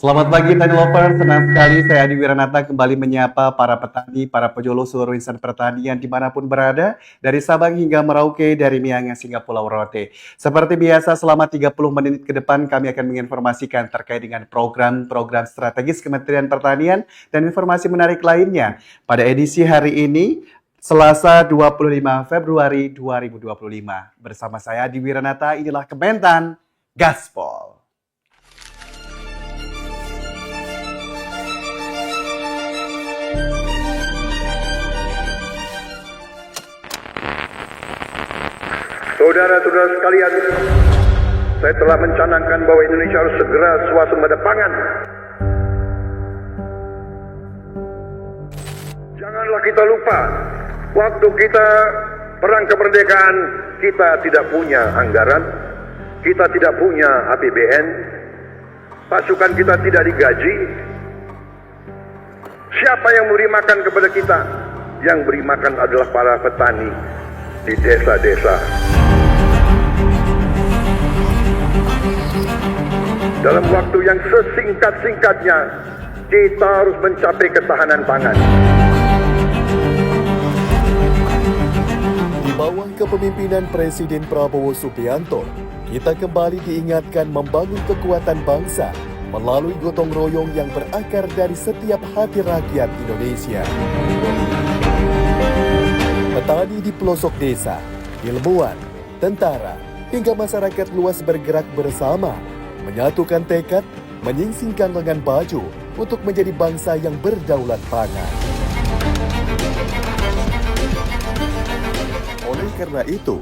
Selamat pagi Tani Lovers, senang sekali saya Adi Wiranata kembali menyapa para petani, para penyuluh seluruh insan pertanian dimanapun berada, dari Sabang hingga Merauke, dari Miangas hingga Pulau Rote. Seperti biasa selama 30 menit ke depan kami akan menginformasikan terkait dengan program-program strategis Kementerian Pertanian dan informasi menarik lainnya. Pada edisi hari ini, Selasa 25 Februari 2025. Bersama saya Adi Wiranata, inilah Kementan Gaspol. Saudara-saudara sekalian, saya telah mencanangkan bahwa Indonesia harus segera swasembada pangan. Janganlah kita lupa, waktu kita perang kemerdekaan, kita tidak punya anggaran, kita tidak punya APBN, pasukan kita tidak digaji. Siapa yang memberi makan kepada kita? Yang beri makan adalah para petani di desa-desa. Dalam waktu yang sesingkat-singkatnya, kita harus mencapai ketahanan pangan. Di bawah kepemimpinan Presiden Prabowo Subianto, kita kembali diingatkan membangun kekuatan bangsa melalui gotong royong yang berakar dari setiap hati rakyat Indonesia. Petani di pelosok desa, ilmuwan, tentara, hingga masyarakat luas bergerak bersama, menyatukan tekad, menyingsingkan lengan baju untuk menjadi bangsa yang berdaulat pangan. Oleh karena itu,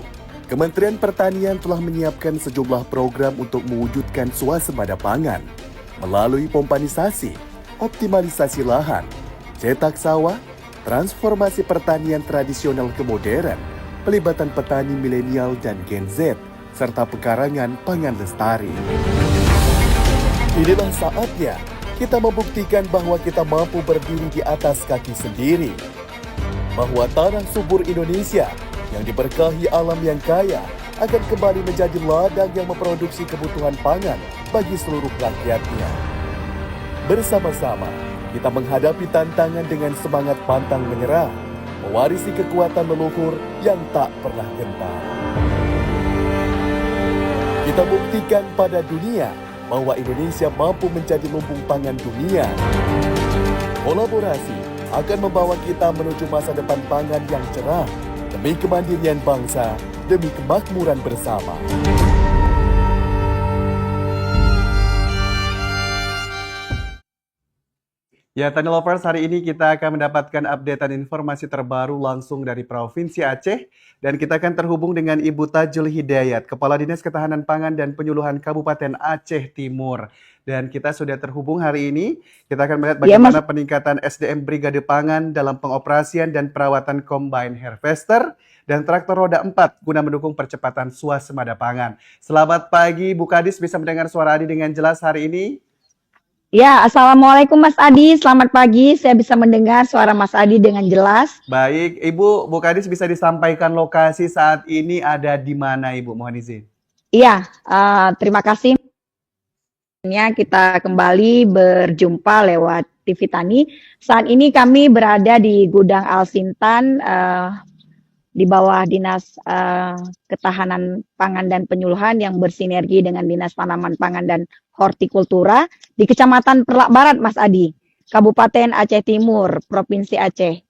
Kementerian Pertanian telah menyiapkan sejumlah program untuk mewujudkan swasembada pangan melalui pompanisasi, optimalisasi lahan, cetak sawah, transformasi pertanian tradisional ke modern, pelibatan petani milenial dan Gen Z, serta pekarangan pangan lestari. Inilah saatnya kita membuktikan bahwa kita mampu berdiri di atas kaki sendiri. Bahwa tanah subur Indonesia yang diberkahi alam yang kaya akan kembali menjadi ladang yang memproduksi kebutuhan pangan bagi seluruh rakyatnya. Bersama-sama, kita menghadapi tantangan dengan semangat pantang menyerah, mewarisi kekuatan leluhur yang tak pernah gentar. Kita buktikan pada dunia bahwa Indonesia mampu menjadi lumbung pangan dunia. Kolaborasi akan membawa kita menuju masa depan pangan yang cerah, demi kemandirian bangsa, demi kemakmuran bersama. Ya, Tani Lovers, hari ini kita akan mendapatkan updatean informasi terbaru langsung dari Provinsi Aceh. Dan kita akan terhubung dengan Ibu Tajul Hidayat, Kepala Dinas Ketahanan Pangan dan Penyuluhan Kabupaten Aceh Timur. Dan kita sudah terhubung hari ini, kita akan melihat bagaimana peningkatan SDM Brigade Pangan dalam pengoperasian dan perawatan Combine Harvester dan traktor roda 4 guna mendukung percepatan swasembada pangan. Selamat pagi, Bu Kadis, bisa mendengar suara Adi dengan jelas hari ini? Ya, Assalamualaikum Mas Adi, selamat pagi. Saya bisa mendengar suara Mas Adi dengan jelas. Baik, Ibu, Bu Kadis bisa disampaikan lokasi saat ini ada di mana, Ibu? Mohon izin. Iya, terima kasih. Kita kembali berjumpa lewat TV Tani. Saat ini kami berada di Gudang Alsintan, di bawah Dinas Ketahanan Pangan dan Penyuluhan yang bersinergi dengan Dinas Tanaman Pangan dan Hortikultura di Kecamatan Perlak Barat, Mas Adi, Kabupaten Aceh Timur, Provinsi Aceh.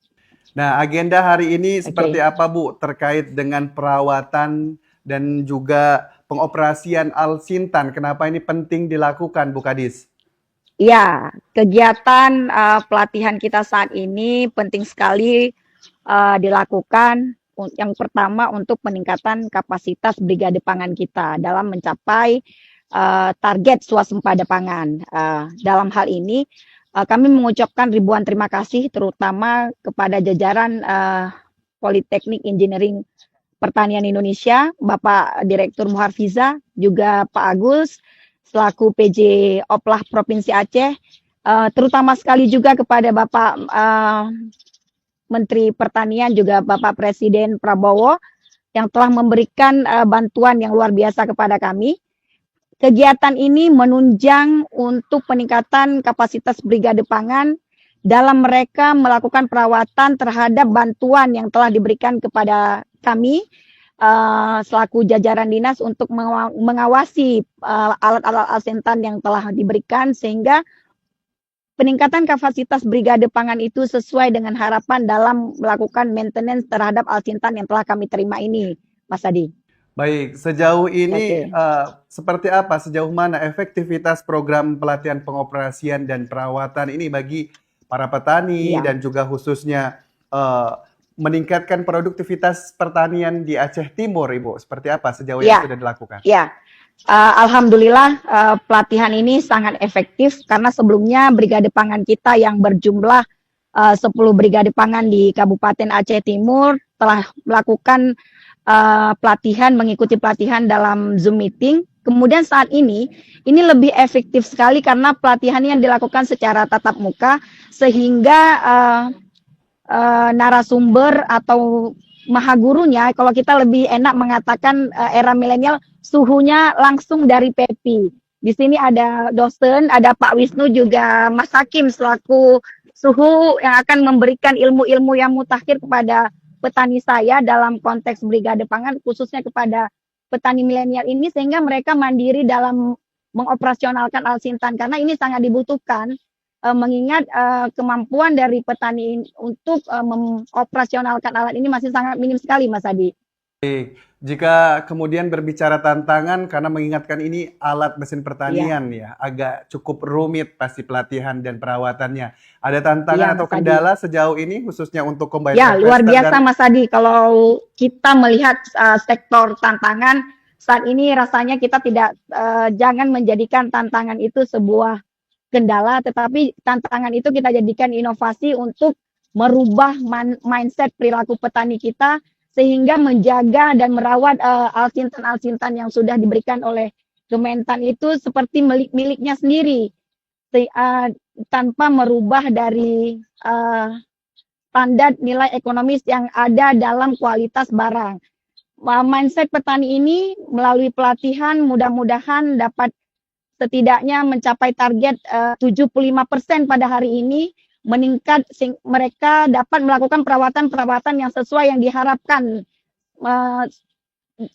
Nah, agenda hari ini seperti apa, Bu, terkait dengan perawatan dan juga pengoperasian Alsintan? Kenapa ini penting dilakukan, Bu Kadis? Ya, kegiatan pelatihan kita saat ini penting sekali dilakukan. Yang pertama untuk peningkatan kapasitas Brigade Pangan kita dalam mencapai target swasembada pangan. Dalam hal ini kami mengucapkan ribuan terima kasih terutama kepada jajaran Politeknik Engineering Pertanian Indonesia, Bapak Direktur Muharfiza, juga Pak Agus selaku PJ Oplah Provinsi Aceh, terutama sekali juga kepada Bapak Menteri Pertanian juga Bapak Presiden Prabowo yang telah memberikan bantuan yang luar biasa kepada kami. Kegiatan ini menunjang untuk peningkatan kapasitas Brigade Pangan dalam mereka melakukan perawatan terhadap bantuan yang telah diberikan kepada kami selaku jajaran dinas untuk mengawasi alat-alat alsintan yang telah diberikan sehingga peningkatan kapasitas Brigade Pangan itu sesuai dengan harapan dalam melakukan maintenance terhadap alsintan yang telah kami terima ini, Mas Adi. Baik, sejauh ini Oke. seperti apa, sejauh mana efektivitas program pelatihan pengoperasian dan perawatan ini bagi para petani Iya. dan juga khususnya meningkatkan produktivitas pertanian di Aceh Timur, Ibu? Seperti apa sejauh yang Ya, sudah dilakukan? ya. Alhamdulillah pelatihan ini sangat efektif karena sebelumnya Brigade Pangan kita yang berjumlah 10 Brigade Pangan di Kabupaten Aceh Timur telah melakukan mengikuti pelatihan dalam Zoom meeting. Kemudian saat ini lebih efektif sekali karena pelatihan yang dilakukan secara tatap muka sehingga narasumber atau maha gurunya, kalau kita lebih enak mengatakan era milenial, suhunya langsung dari PEPI. Di sini ada dosen, ada Pak Wisnu juga Mas Hakim selaku suhu yang akan memberikan ilmu-ilmu yang mutakhir kepada petani saya dalam konteks Brigade Pangan, khususnya kepada petani milenial ini sehingga mereka mandiri dalam mengoperasionalkan alsintan karena ini sangat dibutuhkan. Mengingat kemampuan dari petani untuk mengoperasionalkan alat ini masih sangat minim sekali, Mas Adi. Jika kemudian berbicara tantangan, karena mengingatkan ini alat mesin pertanian ya, agak cukup rumit pasti pelatihan dan perawatannya. Ada tantangan atau Mas Adi. kendala sejauh ini khususnya untuk combine Ya, luar harvester biasa Mas Adi. Kalau kita melihat sektor tantangan, saat ini rasanya kita tidak jangan menjadikan tantangan itu sebuah kendala, tetapi tantangan itu kita jadikan inovasi untuk merubah mindset perilaku petani kita sehingga menjaga dan merawat alsintan-alsintan yang sudah diberikan oleh Kementan itu seperti miliknya sendiri tanpa merubah dari standar nilai ekonomis yang ada dalam kualitas barang. Mindset petani ini melalui pelatihan mudah-mudahan dapat setidaknya mencapai target 75% pada hari ini, meningkat mereka dapat melakukan perawatan-perawatan yang sesuai yang diharapkan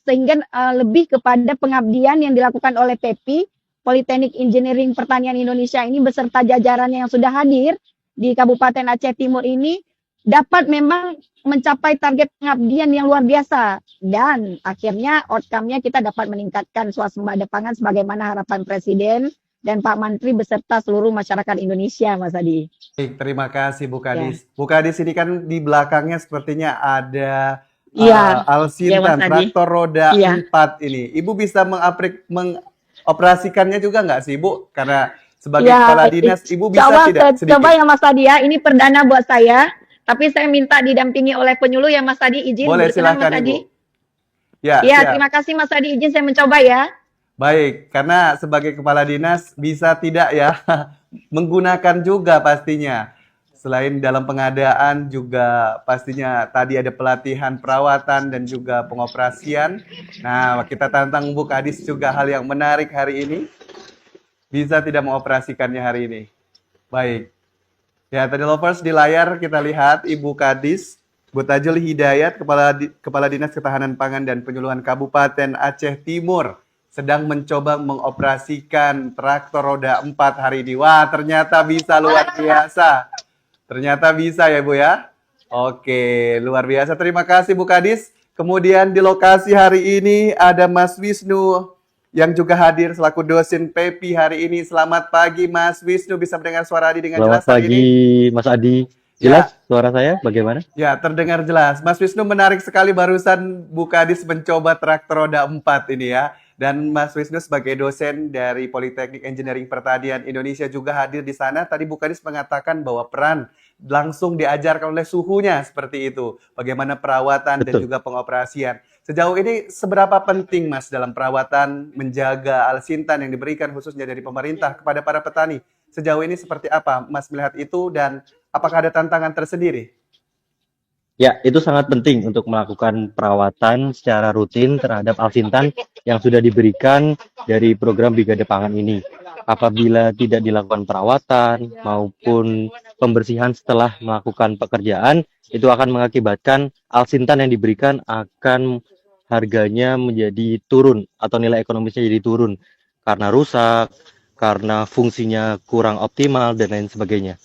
sehingga lebih kepada pengabdian yang dilakukan oleh PEPI, Politeknik Engineering Pertanian Indonesia ini beserta jajarannya yang sudah hadir di Kabupaten Aceh Timur ini dapat memang mencapai target pengabdian yang luar biasa dan akhirnya outcome-nya kita dapat meningkatkan swasembada pangan sebagaimana harapan Presiden dan Pak Menteri beserta seluruh masyarakat Indonesia, Mas Adi. Baik, terima kasih Bu Kadis. Bu Kadis ini kan di belakangnya sepertinya ada alsintan, traktor roda 4 ini. Ibu bisa mengoperasikannya juga nggak sih, Bu? Karena sebagai kepala dinas, Ibu bisa tidak sedikit? Coba ya Mas Adi ya, ini perdana buat saya. Tapi saya minta didampingi oleh penyuluh ya Mas Adi, izin. Boleh, silakan Mas Adi. Ibu. Ya, terima kasih Mas Adi, izin saya mencoba ya. Baik, karena sebagai kepala dinas bisa tidak ya menggunakan juga pastinya. Selain dalam pengadaan juga pastinya tadi ada pelatihan perawatan dan juga pengoperasian. Nah, kita tantang Bu Kadis juga hal yang menarik hari ini. Bisa tidak mengoperasikannya hari ini. Baik. Ya, tadi lovers di layar kita lihat Ibu Kadis Bu Tajul Hidayat, Kepala Dinas Ketahanan Pangan dan Penyuluhan Kabupaten Aceh Timur sedang mencoba mengoperasikan traktor roda 4 hari ini. Wah, ternyata bisa, luar biasa. Ternyata bisa ya Bu ya. Oke, luar biasa. Terima kasih Bu Kadis. Kemudian di lokasi hari ini ada Mas Wisnu yang juga hadir selaku dosen PEPI hari ini. Selamat pagi Mas Wisnu, bisa mendengar suara Adi dengan jelas hari ini? Selamat pagi Mas Adi. Jelas suara saya bagaimana? Ya, terdengar jelas. Mas Wisnu, menarik sekali barusan Bu Kadis mencoba traktor roda 4 ini ya. Dan Mas Wisnu sebagai dosen dari Politeknik Engineering Pertanian Indonesia juga hadir di sana. Tadi Bu Kadis mengatakan bahwa peran langsung diajarkan oleh suhunya seperti itu. Bagaimana perawatan dan juga pengoperasian. Sejauh ini seberapa penting Mas dalam perawatan menjaga alsintan yang diberikan khususnya dari pemerintah kepada para petani? Sejauh ini seperti apa Mas melihat itu dan apakah ada tantangan tersendiri? Ya, itu sangat penting untuk melakukan perawatan secara rutin terhadap Alsintan yang sudah diberikan dari program Brigade Pangan ini. Apabila tidak dilakukan perawatan maupun pembersihan setelah melakukan pekerjaan, itu akan mengakibatkan Alsintan yang diberikan akan harganya menjadi turun atau nilai ekonomisnya jadi turun karena rusak, karena fungsinya kurang optimal dan lain sebagainya.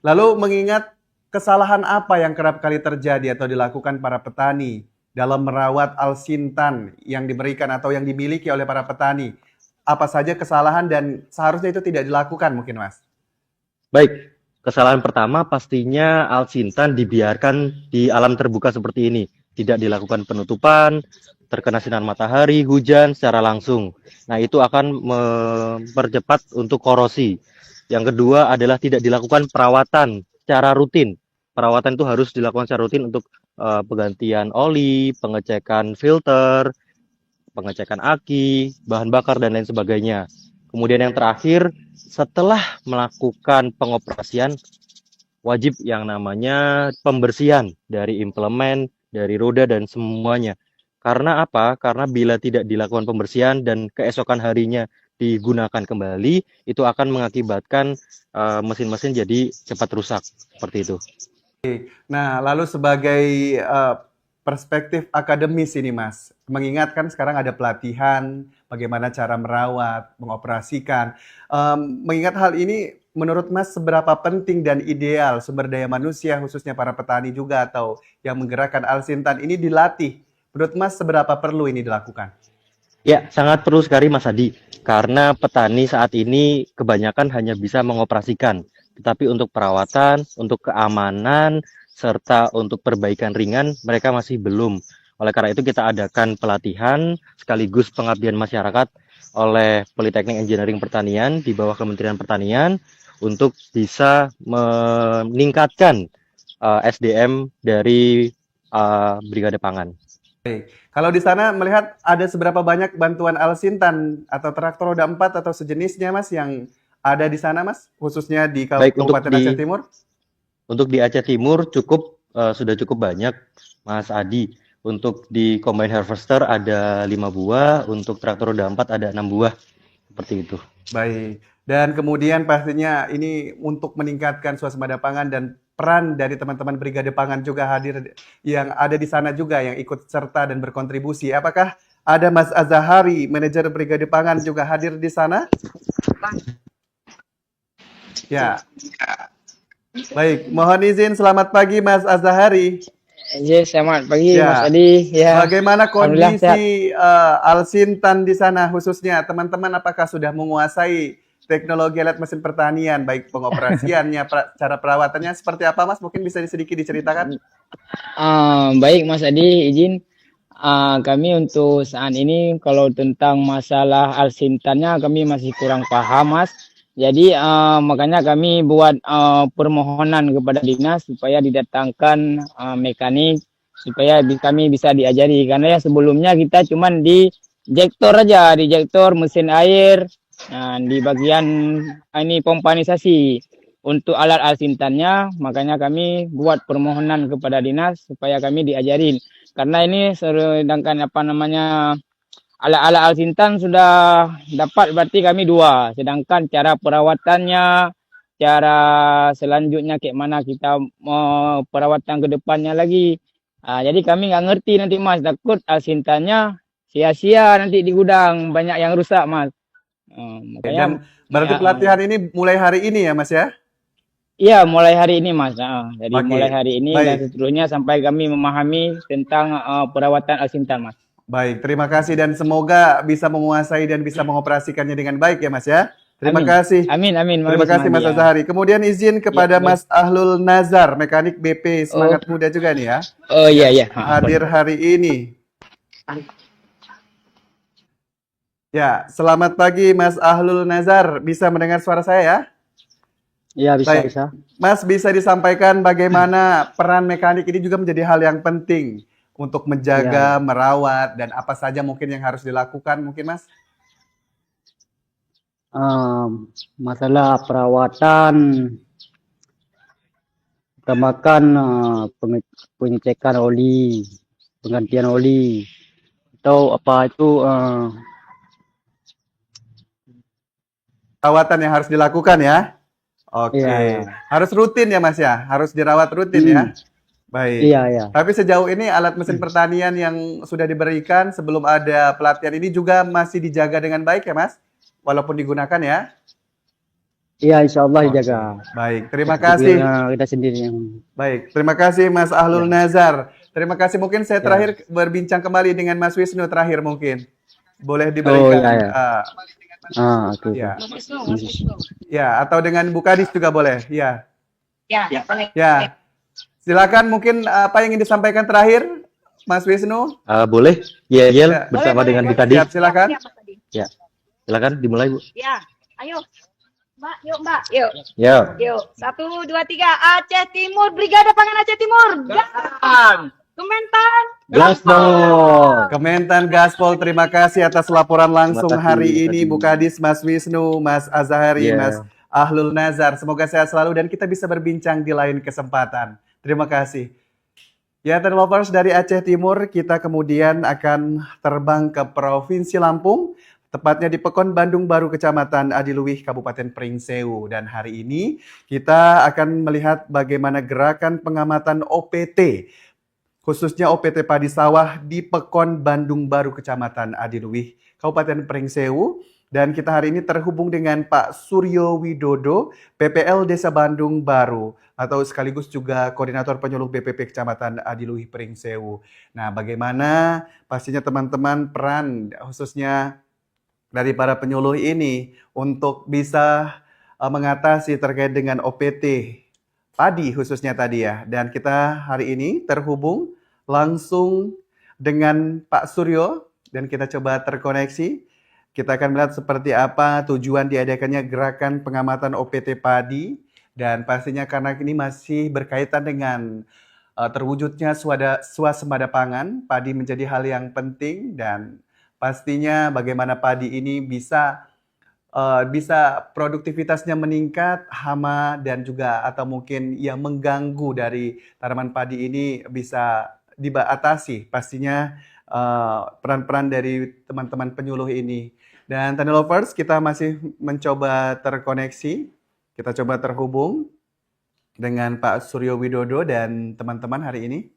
Lalu mengingat kesalahan apa yang kerap kali terjadi atau dilakukan para petani dalam merawat alsintan yang diberikan atau yang dimiliki oleh para petani? Apa saja kesalahan dan seharusnya itu tidak dilakukan mungkin Mas? Baik, kesalahan pertama pastinya Alsintan dibiarkan di alam terbuka seperti ini. Tidak dilakukan penutupan, terkena sinar matahari, hujan secara langsung. Nah, itu akan mempercepat untuk korosi. Yang kedua adalah tidak dilakukan perawatan secara rutin. Perawatan itu harus dilakukan secara rutin untuk penggantian oli, pengecekan filter, pengecekan aki, bahan bakar, dan lain sebagainya. Kemudian yang terakhir, setelah melakukan pengoperasian, wajib yang namanya pembersihan dari implemen, dari roda, dan semuanya. Karena apa? Karena bila tidak dilakukan pembersihan dan keesokan harinya digunakan kembali, itu akan mengakibatkan mesin-mesin jadi cepat rusak. Seperti itu. Nah, lalu sebagai perspektif akademis ini Mas, mengingatkan sekarang ada pelatihan, bagaimana cara merawat, mengoperasikan. Mengingat hal ini, menurut Mas seberapa penting dan ideal sumber daya manusia, khususnya para petani juga atau yang menggerakkan Alsintan ini dilatih? Menurut Mas seberapa perlu ini dilakukan? Ya, sangat perlu sekali Mas Adi, karena petani saat ini kebanyakan hanya bisa mengoperasikan, tetapi untuk perawatan, untuk keamanan, serta untuk perbaikan ringan, mereka masih belum. Oleh karena itu kita adakan pelatihan sekaligus pengabdian masyarakat oleh Politeknik Engineering Pertanian di bawah Kementerian Pertanian untuk bisa meningkatkan SDM dari Brigade Pangan. Baik. Kalau di sana melihat ada seberapa banyak bantuan Alsintan atau traktor roda 4 atau sejenisnya Mas yang ada di sana Mas, khususnya di Baik, Kabupaten Aceh Timur? untuk di Aceh Timur sudah cukup banyak Mas Adi. Untuk di combine harvester ada 5 buah, untuk traktor roda 4 ada 6 buah. Seperti itu. Baik. Dan kemudian pastinya ini untuk meningkatkan swasembada pangan dan peran dari teman-teman Brigade Pangan juga hadir yang ada di sana juga yang ikut serta dan berkontribusi. Apakah ada Mas Azahari, manajer Brigade Pangan juga hadir di sana? Ya. Baik, mohon izin selamat pagi Mas Azahari. Selamat pagi Ya. Mas Adi. Ya, Bagaimana alhamdulillah sehat. kondisi Alsintan di sana khususnya? Teman-teman apakah sudah menguasai teknologi alat mesin pertanian, baik pengoperasiannya, cara perawatannya seperti apa Mas? Mungkin bisa sedikit diceritakan? Baik Mas Adi, izin kami untuk saat ini kalau tentang masalah alsintannya kami masih kurang paham Mas. Jadi makanya kami buat permohonan kepada dinas supaya didatangkan mekanik supaya kami bisa diajari, karena ya sebelumnya kita cuman di jektor aja, di jektor mesin air, di bagian ini pompanisasi. Untuk alat alsintannya makanya kami buat permohonan kepada dinas supaya kami diajarin, karena ini sedangkan apa namanya alat-alat alsintan sudah dapat berarti kami 2, sedangkan cara perawatannya, cara selanjutnya kayak mana kita mau perawatan ke depannya lagi. Jadi kami nggak ngerti nanti Mas, takut alsintannya sia-sia nanti di gudang, banyak yang rusak Mas. Makanya Dan berarti pelatihan ini mulai hari ini ya Mas ya? iya mulai hari ini Mas. Jadi Oke, mulai hari ini baik. dan seterusnya sampai kami memahami tentang perawatan alsintan Mas. Baik, terima kasih dan semoga bisa menguasai dan bisa mengoperasikannya dengan baik ya Mas ya. Terima Amin. kasih. Amin. Terima kasih Mas Azahari. Kemudian izin kepada baik. Mas Ahlul Nazar, mekanik BP Semangat Muda juga nih ya. Oh iya iya. Hadir hari ini. Ya, selamat pagi Mas Ahlul Nazar. Bisa mendengar suara saya ya? Iya bisa Baik. bisa. Mas bisa disampaikan bagaimana peran mekanik ini juga menjadi hal yang penting untuk menjaga, merawat, dan apa saja mungkin yang harus dilakukan mungkin Mas? Masalah perawatan utamakan pengecekan oli, penggantian oli, atau apa itu Perawatan yang harus dilakukan ya. Oke. iya, Harus rutin ya Mas ya. Harus dirawat rutin ya. Baik. iya. Tapi sejauh ini alat mesin pertanian yang sudah diberikan sebelum ada pelatihan ini juga masih dijaga dengan baik ya Mas? Walaupun digunakan ya. Iya, insya Allah Oke. dijaga. Baik, terima kasih. Kita sendiri yang Baik, terima kasih Mas Ahlul Nazar. Terima kasih. Mungkin saya terakhir berbincang kembali dengan Mas Wisnu terakhir mungkin. Boleh diberikan. oke. Ya. Ya, atau dengan Bu Kadis juga boleh. Ya. Ya. Silakan mungkin apa yang ingin disampaikan terakhir Mas Wisnu? Boleh? Ya, Ya. bersama dengan Bu Kadis. Siap, silakan. Ya, silakan dimulai Bu. Ya, ayo. Mbak, yuk Mbak, yuk. Ya. Yuk, 1, 2, 3. Aceh Timur, Brigade Pangan Aceh Timur. Kementan. Gaspol. Kementan Gaspol, terima kasih atas laporan langsung Terima kasih, hari terima ini kasih. Bu Kadis, Mas Wisnu, Mas Azhari, Ya. Mas Ahlul Nazar. Semoga sehat selalu dan kita bisa berbincang di lain kesempatan. Terima kasih. Ya, Lovers dari Aceh Timur, kita kemudian akan terbang ke Provinsi Lampung, tepatnya di Pekon Bandung Baru, Kecamatan Adiluwih, Kabupaten Pringsewu. Dan hari ini kita akan melihat bagaimana gerakan pengamatan OPT, khususnya OPT padi sawah di Pekon Bandung Baru, Kecamatan Adiluwih, Kabupaten Pringsewu. Dan kita hari ini terhubung dengan Pak Suryo Widodo, PPL Desa Bandung Baru, atau sekaligus juga Koordinator Penyuluh BPP Kecamatan Adiluwih Pringsewu. Nah, bagaimana pastinya teman-teman peran khususnya dari para penyuluh ini untuk bisa mengatasi terkait dengan OPT padi khususnya tadi ya. Dan kita hari ini terhubung langsung dengan Pak Suryo dan kita coba terkoneksi. Kita akan melihat seperti apa tujuan diadakannya gerakan pengamatan OPT padi dan pastinya karena ini masih berkaitan dengan terwujudnya swasembada pangan, padi menjadi hal yang penting dan pastinya bagaimana padi ini bisa produktivitasnya meningkat, hama dan juga atau mungkin yang mengganggu dari tanaman padi ini bisa diatasi. Pastinya peran-peran dari teman-teman penyuluh ini. Dan Tani Lovers, kita masih mencoba terkoneksi. Kita coba terhubung dengan Pak Suryo Widodo dan teman-teman hari ini.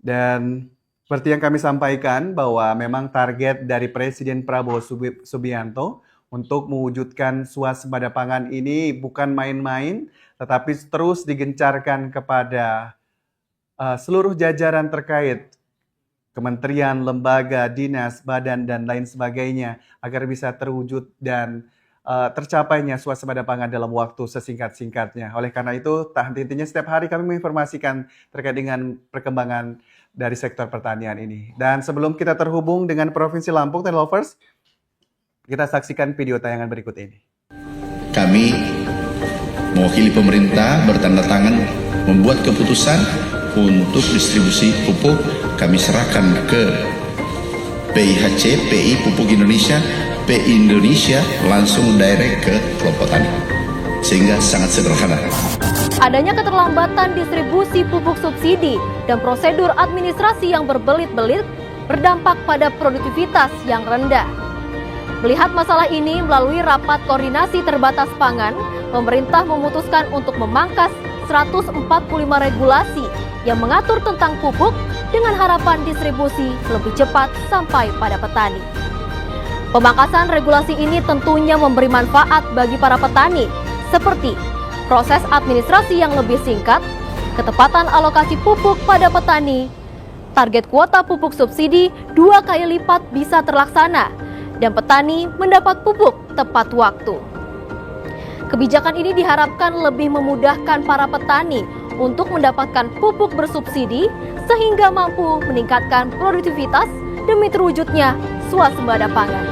Dan seperti yang kami sampaikan bahwa memang target dari Presiden Prabowo Subianto untuk mewujudkan swasembada pangan ini bukan main-main, tetapi terus digencarkan kepada seluruh jajaran terkait kementerian, lembaga, dinas, badan, dan lain sebagainya agar bisa terwujud dan tercapainya swasembada pangan dalam waktu sesingkat-singkatnya. Oleh karena itu, tak henti-hentinya setiap hari kami menginformasikan terkait dengan perkembangan dari sektor pertanian ini. Dan sebelum kita terhubung dengan Provinsi Lampung, Tani Lovers, kita saksikan video tayangan berikut ini. Kami mewakili pemerintah bertanda tangan membuat keputusan untuk distribusi pupuk kami serahkan ke PIHC, PI Pupuk Indonesia, PI Indonesia langsung direct ke kelompok tani. Sehingga sangat sederhana. Adanya keterlambatan distribusi pupuk subsidi dan prosedur administrasi yang berbelit-belit berdampak pada produktivitas yang rendah. Melihat masalah ini melalui rapat koordinasi terbatas pangan, pemerintah memutuskan untuk memangkas 145 regulasi yang mengatur tentang pupuk dengan harapan distribusi lebih cepat sampai pada petani. Pemangkasan regulasi ini tentunya memberi manfaat bagi para petani, seperti proses administrasi yang lebih singkat, ketepatan alokasi pupuk pada petani, target kuota pupuk subsidi 2 kali lipat bisa terlaksana, dan petani mendapat pupuk tepat waktu. Kebijakan ini diharapkan lebih memudahkan para petani untuk mendapatkan pupuk bersubsidi sehingga mampu meningkatkan produktivitas demi terwujudnya swasembada pangan.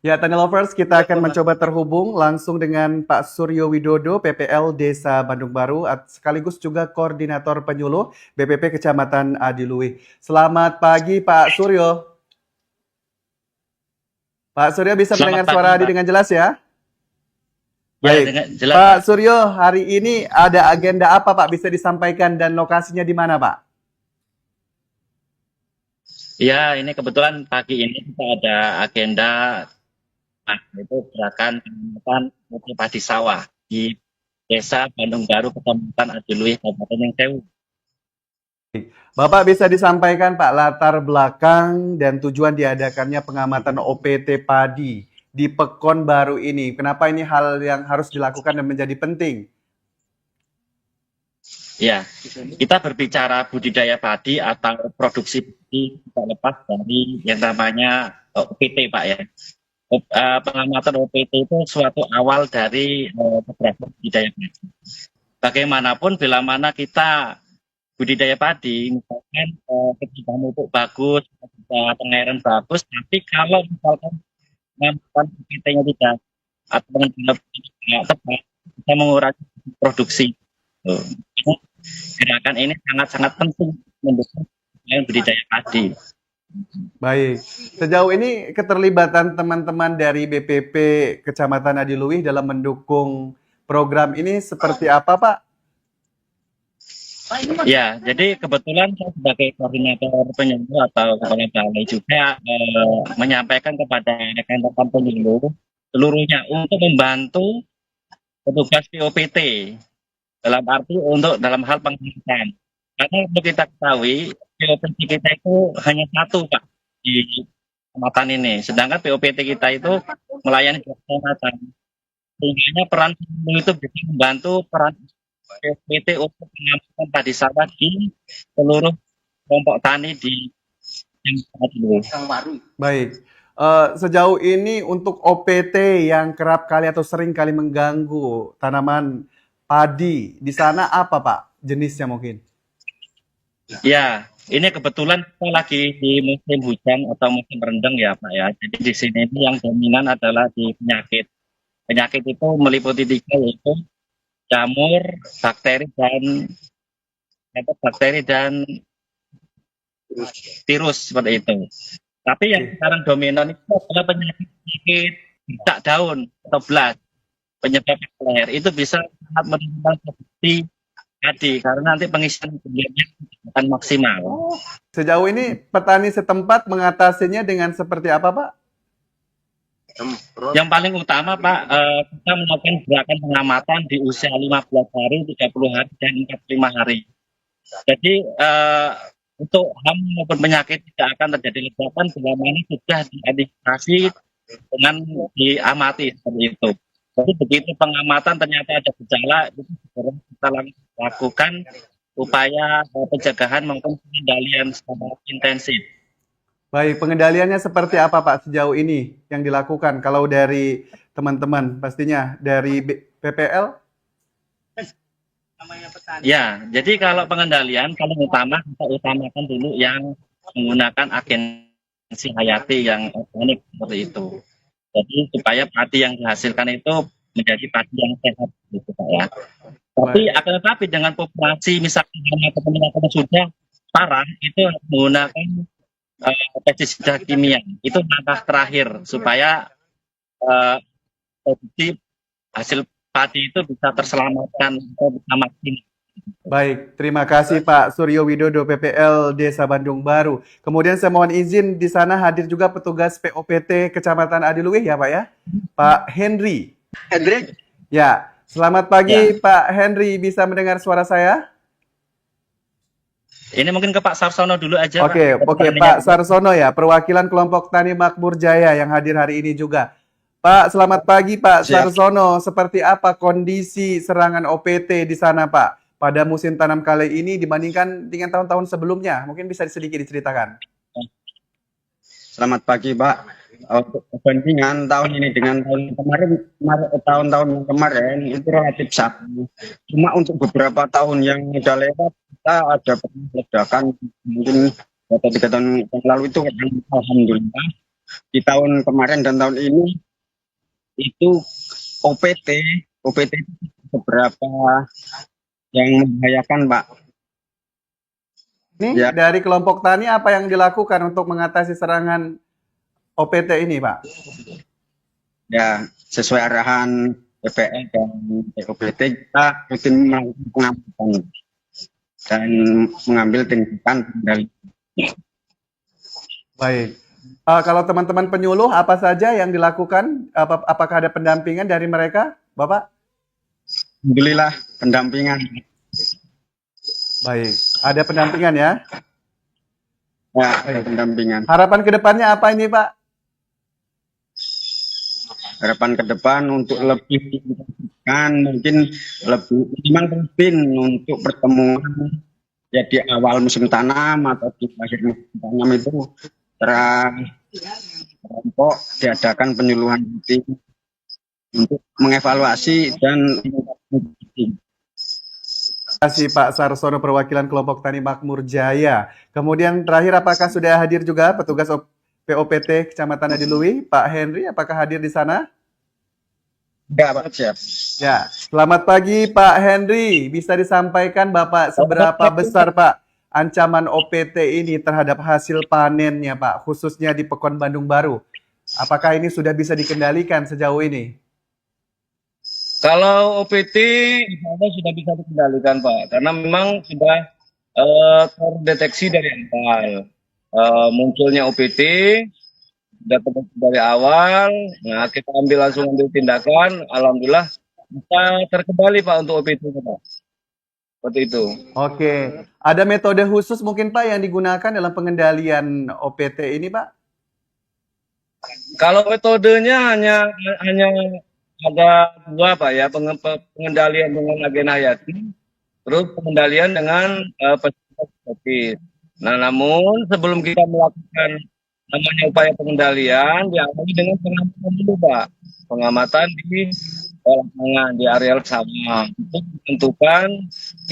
Ya, Tani Lovers, kita akan mencoba terhubung langsung dengan Pak Suryo Widodo, PPL Desa Bandung Baru, sekaligus juga Koordinator Penyuluh BPP Kecamatan Adiluwih. Selamat pagi, Pak Suryo. Pak Suryo bisa mendengar suara Adi dengan jelas ya? Baik, jelas. Pak Suryo, hari ini ada agenda apa Pak bisa disampaikan dan lokasinya di mana Pak? Ya, ini kebetulan pagi ini kita ada agenda itu gerakan pengamatan padi sawah di Desa Bandung Baru, Kecamatan Adiluwih, Kabupaten Ningxewu. Bapak bisa disampaikan Pak latar belakang dan tujuan diadakannya pengamatan OPT padi di Pekon Baru ini. Kenapa ini hal yang harus dilakukan dan menjadi penting? Ya, kita berbicara budidaya padi atau produksi padi tidak lepas dari yang namanya OPT, Pak ya. Pengamatan OPT itu suatu awal dari beberapa budidaya padi. Bagaimanapun bila mana kita budidaya padi, misalkan ketika pupuk bagus, ketika pengairan bagus, tapi kalau misalkan pengamatan OPT-nya tidak atau pengamatan tidak tepat, bisa mengurangi produksi. Gerakan ini sangat-sangat penting mendukung budidaya padi. Baik, sejauh ini keterlibatan teman-teman dari BPP Kecamatan Adiluwih dalam mendukung program ini seperti apa Pak? Ya, jadi kebetulan saya sebagai koordinator penyuluh atau kepala balai juga menyampaikan kepada rekan-rekan penyuluh seluruhnya untuk membantu petugas POPT dalam arti untuk dalam hal pengamatan. Karena untuk kita ketahui POPT kita itu hanya satu Pak di kecamatan ini, sedangkan POPT kita itu melayani kecamatan. Sehingga peran penyuluh itu bisa membantu peran POPT untuk pengamatan padi sawah di seluruh kelompok tani di Adiluwih. Baik, sejauh ini untuk OPT yang kerap kali atau sering kali mengganggu tanaman padi di sana apa Pak jenisnya mungkin? Ya, ini kebetulan kita lagi di musim hujan atau musim rendeng ya Pak ya. Jadi di sini ini yang dominan adalah di penyakit. Penyakit itu meliputi 3 yaitu jamur, bakteri dan virus seperti itu. Tapi yang sekarang dominan itu adalah penyakit bercak daun atau belas, penyebab leher. Itu bisa sangat menimbulkan produksi padi karena nanti pengisian bibirnya akan maksimal. Sejauh ini petani setempat mengatasinya dengan seperti apa Pak? Yang paling utama Pak, kita melakukan gerakan pengamatan di usia 15 hari, 30 hari, dan 45 hari. Jadi untuk HAM maupun penyakit tidak akan terjadi ledakan bila mana sudah diantisipasi dengan diamati seperti itu. Jadi begitu pengamatan ternyata ada gejala, itu kita lakukan upaya pencegahan maupun pengendalian secara intensif. Baik, pengendaliannya seperti apa Pak sejauh ini yang dilakukan? Kalau dari teman-teman pastinya dari PPL? Ya, jadi kalau pengendalian paling utama kita utamakan dulu yang menggunakan agensi hayati yang organik seperti itu. Jadi supaya padi yang dihasilkan itu menjadi padi yang sehat gitu Pak ya. Tapi akan tetapi dengan populasi misalnya atau sudah parah itu menggunakan pestisida kimia. Itu langkah terakhir supaya produksi hasil padi itu bisa terselamatkan atau bisa maksimal. Baik, terima kasih Pak Suryo Widodo PPL Desa Bandung Baru. Kemudian saya mohon izin di sana hadir juga petugas POPT Kecamatan Adiluwih ya Pak ya, Pak Henry. Ya, selamat pagi Pak Henry, bisa mendengar suara saya? Ini mungkin ke Pak Sarsono dulu aja. Oke, Pak Sarsono ya, perwakilan kelompok Tani Makmur Jaya yang hadir hari ini juga. Pak, selamat pagi Pak Sarsono. Seperti apa kondisi serangan OPT di sana Pak pada musim tanam kali ini dibandingkan dengan tahun-tahun sebelumnya? Mungkin bisa sedikit diceritakan. Selamat pagi Pak. Perbandingan tahun ini dengan tahun-tahun kemarin itu relatif sama. Cuma untuk beberapa tahun yang sudah lewat kita ada ledakan mungkin 3 tahun yang lalu itu alhamdulillah di tahun kemarin dan tahun ini itu OPT itu beberapa yang membahayakan, Pak. Ini Ya. dari kelompok tani apa yang dilakukan untuk mengatasi serangan OPT ini, Pak? Ya, sesuai arahan BPL dan OPT kita rutin melakukan pengamatan dan mengambil tindakan kendali. Baik. Kalau teman-teman penyuluh apa saja yang dilakukan? Apakah ada pendampingan dari mereka, Bapak? Alhamdulillah pendampingan. Baik, ada pendampingan ya. Ya, ada pendampingan. Harapan ke depannya apa ini, Pak? Harapan ke depan untuk lebih diintensifkan, mungkin lebih minimal rutin untuk pertemuan ya di awal musim tanam atau di akhir musim tanam itu kelompok diadakan penyuluhan rutin untuk mengevaluasi dan Terima kasih Pak Sarsono, perwakilan kelompok Tani Makmur Jaya. Kemudian terakhir, apakah sudah hadir juga petugas POPT Kecamatan Adiluwi, Pak Henry? Apakah hadir di sana? enggak, Pak, siap. Ya, selamat pagi Pak Henry. Bisa disampaikan Bapak seberapa besar Pak ancaman OPT ini terhadap hasil panennya Pak, khususnya di Pekon Bandung Baru? Apakah ini sudah bisa dikendalikan sejauh ini? Kalau OPT insya Allah sudah bisa dikendalikan Pak, karena memang sudah terdeteksi dari awal. Munculnya OPT sudah terdeteksi dari awal, nah kita langsung ambil tindakan, alhamdulillah bisa terkendali Pak untuk OPT Pak. Seperti itu. Oke, ada metode khusus mungkin Pak yang digunakan dalam pengendalian OPT ini Pak? Kalau metodenya hanya ada dua Pak ya, pengendalian dengan agen hayati, terus pengendalian dengan pestisida. Nah, namun sebelum kita melakukan namanya upaya pengendalian, diawali dengan pengamatan dulu Pak, pengamatan di lapangan, di areal sawah, untuk menentukan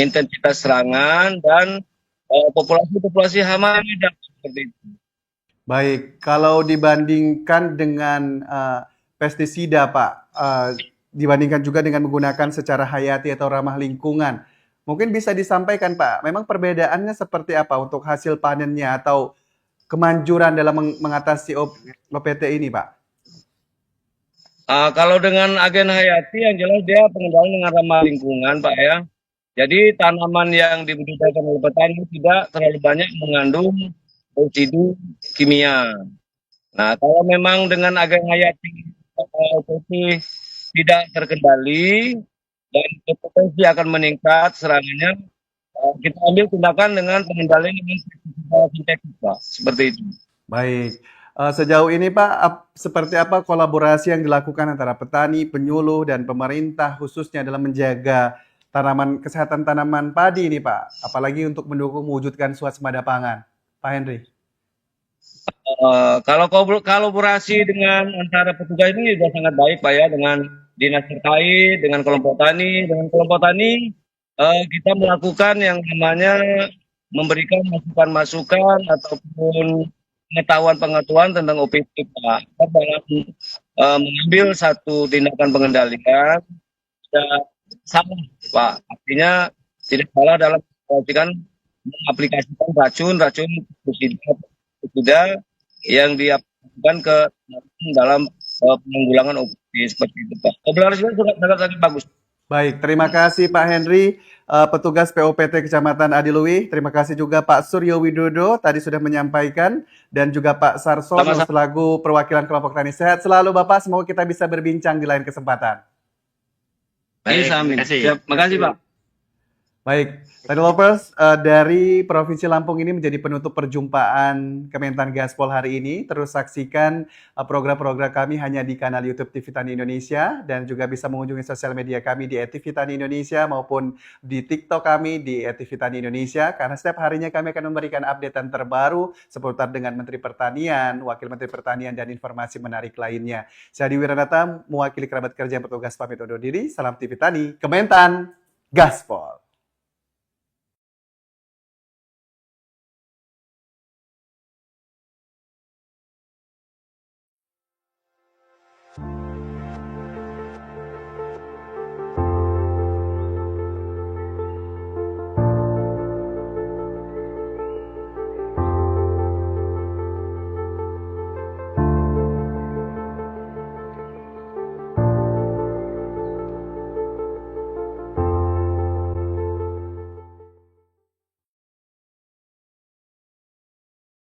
intensitas serangan dan populasi hama yang ada seperti itu. Baik, kalau dibandingkan dengan pestisida, Pak, dibandingkan juga dengan menggunakan secara hayati atau ramah lingkungan, mungkin bisa disampaikan, Pak, memang perbedaannya seperti apa untuk hasil panennya atau kemanjuran dalam mengatasi OPT ini, Pak? Kalau dengan agen hayati yang jelas dia pengendalian dengan ramah lingkungan, Pak ya. Jadi tanaman yang dibudidayakan oleh petani tidak terlalu banyak mengandung residu kimia. Nah, kalau memang dengan agen hayati OPT tidak terkendali dan potensi akan meningkat serangannya, kita ambil tindakan dengan pengendalian dengan pestisida sintetis, Pak. Seperti itu. Baik. Sejauh ini Pak, seperti apa kolaborasi yang dilakukan antara petani, penyuluh, dan pemerintah khususnya dalam menjaga kesehatan tanaman padi ini Pak? Apalagi untuk mendukung mewujudkan swasembada pangan. Pak Henry. Kalau kolaborasi dengan antara petugas ini sudah sangat baik Pak ya, dengan dinas terkait, dengan kelompok tani. Dengan kelompok tani kita melakukan yang namanya memberikan masukan-masukan ataupun pengetahuan tentang OPT Pak. Dalam mengambil satu tindakan pengendalian tidak salah Pak. Artinya tidak salah dalam mengaplikasikan racun pestisida yang diaplikasikan ke dalam penanggulangan OPT seperti itu Pak. Kolaborasinya sangat bagus. Baik, terima kasih Pak Henry, petugas POPT Kecamatan Adiluwi. Terima kasih juga Pak Suryo Widodo, tadi sudah menyampaikan, dan juga Pak Sarsono selaku perwakilan kelompok tani. Sehat selalu Bapak, semoga kita bisa berbincang di lain kesempatan. Baik, terima kasih Pak. Baik, Tani Lovers, dari Provinsi Lampung ini menjadi penutup perjumpaan Kementan Gaspol hari ini. Terus saksikan program-program kami hanya di kanal YouTube TV Tani Indonesia dan juga bisa mengunjungi sosial media kami di @TV Tani Indonesia maupun di TikTok kami di @TV Tani Indonesia, karena setiap harinya kami akan memberikan updatean terbaru seputar dengan Menteri Pertanian, Wakil Menteri Pertanian, dan informasi menarik lainnya. Saya Adi Wiranata, mewakili kerabat kerja yang bertugas pamit undur diri. Salam TV Tani, Kementan Gaspol.